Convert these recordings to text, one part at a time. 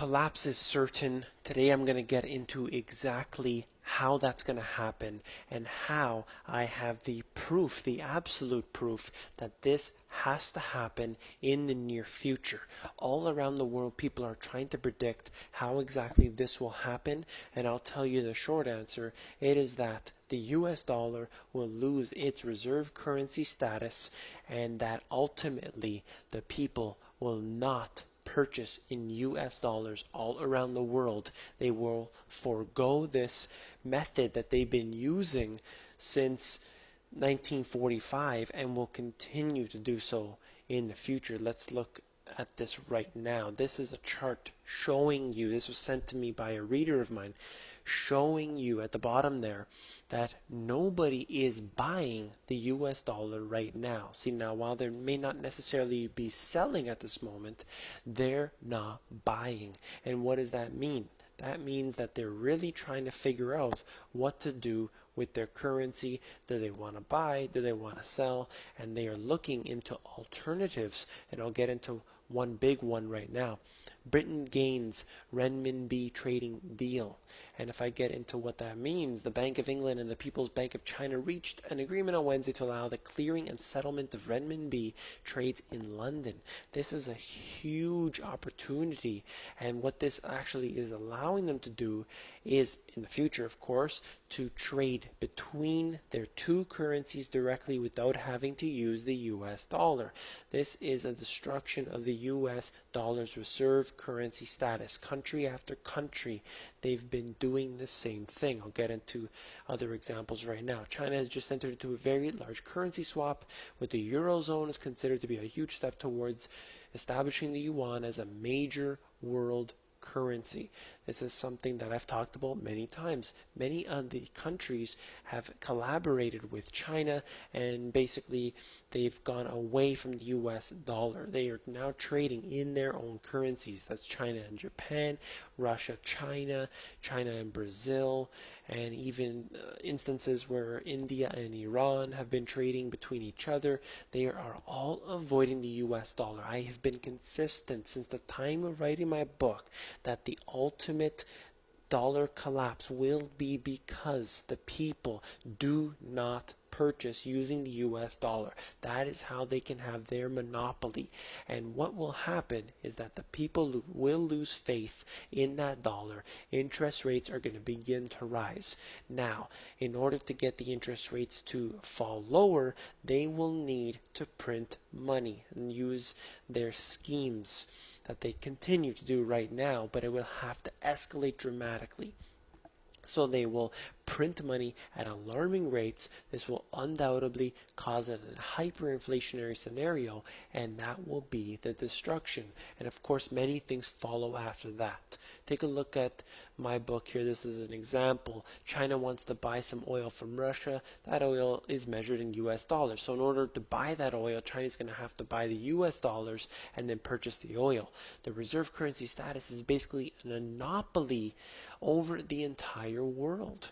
collapse is certain. Today I'm going to get into exactly how that's going to happen and how I have the proof, the absolute proof, that this has to happen in the near future. All around the world, people are trying to predict how exactly this will happen, and I'll tell you the short answer. It is that the US dollar will lose its reserve currency status, and that ultimately the people will not purchase in US dollars all around the world. They will forego this method that they've been using since 1945 and will continue to do so in the future. Let's look at this right now. This is a chart showing you, this was sent to me by a reader of mine, showing you at the bottom there that nobody is buying the US dollar right now. See, now while they may not necessarily be selling at this moment, they're not buying. And what does that mean? That means that they're really trying to figure out what to do with their currency. Do they want to buy? Do they want to sell? And they are looking into alternatives. And I'll get into one big one right now. Britain gains renminbi trading deal. And if I get into what that means, the Bank of England and the People's Bank of China reached an agreement on Wednesday to allow the clearing and settlement of renminbi trades in London. This is a huge opportunity, and what this actually is allowing them to do is, in the future of course, to trade between their two currencies directly without having to use the US dollar. This is a destruction of the US dollar's reserve currency status. Country after country, they've been doing the same thing. I'll get into other examples right now. China has just entered into a very large currency swap with the Eurozone is considered to be a huge step towards establishing the yuan as a major world currency. This is something that I've talked about many times. Many of the countries have collaborated with China, and basically they've gone away from the US dollar. They are now trading in their own currencies. That's China and Japan, Russia, China, China and Brazil, and even instances where India and Iran have been trading between each other. They are all avoiding the US dollar. I have been consistent since the time of writing my book that the ultimate dollar collapse will be because the people do not purchase using the US dollar. That is how they can have their monopoly. And what will happen is that the people will lose faith in that dollar. Interest rates are going to begin to rise. Now, in order to get the interest rates to fall lower, they will need to print money and use their schemes that they continue to do right now, but it will have to escalate dramatically. So they will print money at alarming rates. This will undoubtedly cause a hyperinflationary scenario, and that will be the destruction. And of course, many things follow after that. Take a look at my book here. This is an example. China wants to buy some oil from Russia. That oil is measured in US dollars. So in order to buy that oil, China is going to have to buy the US dollars and then purchase the oil. The reserve currency status is basically a monopoly over the entire world.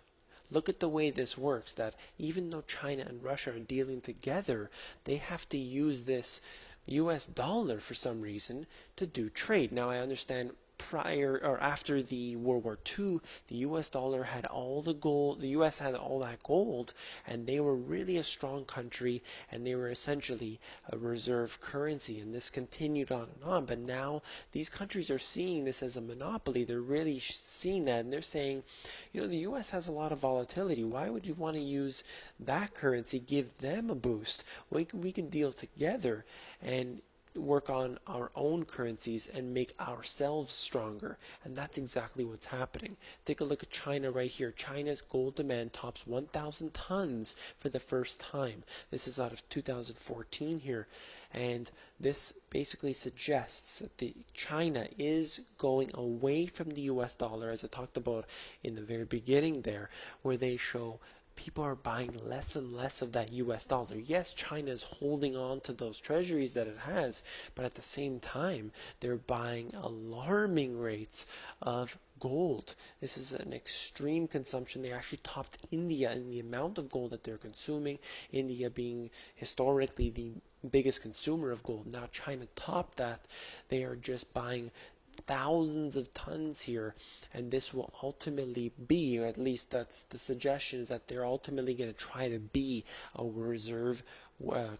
Look at the way this works, that even though China and Russia are dealing together, they have to use this US dollar for some reason to do trade. Now I understand prior or after the World War II, the US dollar had all the gold, the US had all that gold, and they were really a strong country, and they were essentially a reserve currency, and this continued on and on. But now these countries are seeing this as a monopoly. They're really seeing that, and they're saying, you know, the US has a lot of volatility. Why would you want to use that currency, give them a boost? We can deal together and work on our own currencies and make ourselves stronger. And that's exactly what's happening. Take a look at China right here. China's gold demand tops 1,000 tons for the first time. This is out of 2014 here. And this basically suggests that China is going away from the US dollar, as I talked about in the very beginning there, where they show people are buying less and less of that US dollar. Yes, China is holding on to those treasuries that it has, but at the same time, they're buying alarming rates of gold. This is an extreme consumption. They actually topped India in the amount of gold that they're consuming, India being historically the biggest consumer of gold. Now China topped that. They are just buying thousands of tons here, and this will ultimately be, or at least that's the suggestion, is that they're ultimately going to try to be a reserve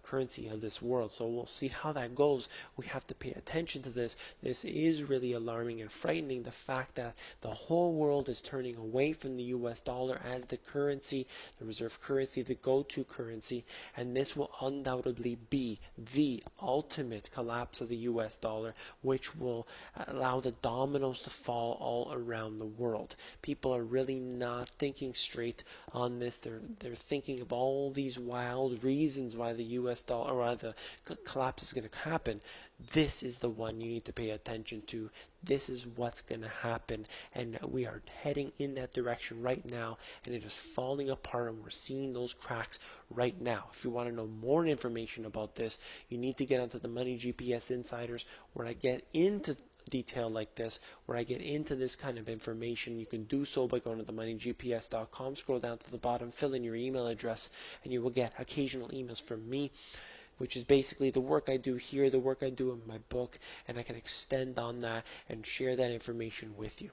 currency of this world. So we'll see how that goes. We have to pay attention to this. This is really alarming and frightening, the fact that the whole world is turning away from the US dollar as the currency, the reserve currency, the go-to currency, and this will undoubtedly be the ultimate collapse of the US dollar, which will allow the dominoes to fall all around the world. People are really not thinking straight on this. They're thinking of all these wild reasons why the US dollar, or why the collapse is going to happen. This is the one you need to pay attention to. This is what's going to happen, and we are heading in that direction right now, and it is falling apart, and we're seeing those cracks right now. If you want to know more information about this, you need to get onto the Money GPS Insiders, where I get into detail like this, where I get into this kind of information. You can do so by going to themoneygps.com, scroll down to the bottom, fill in your email address, and you will get occasional emails from me, which is basically the work I do here, the work I do in my book, and I can extend on that and share that information with you.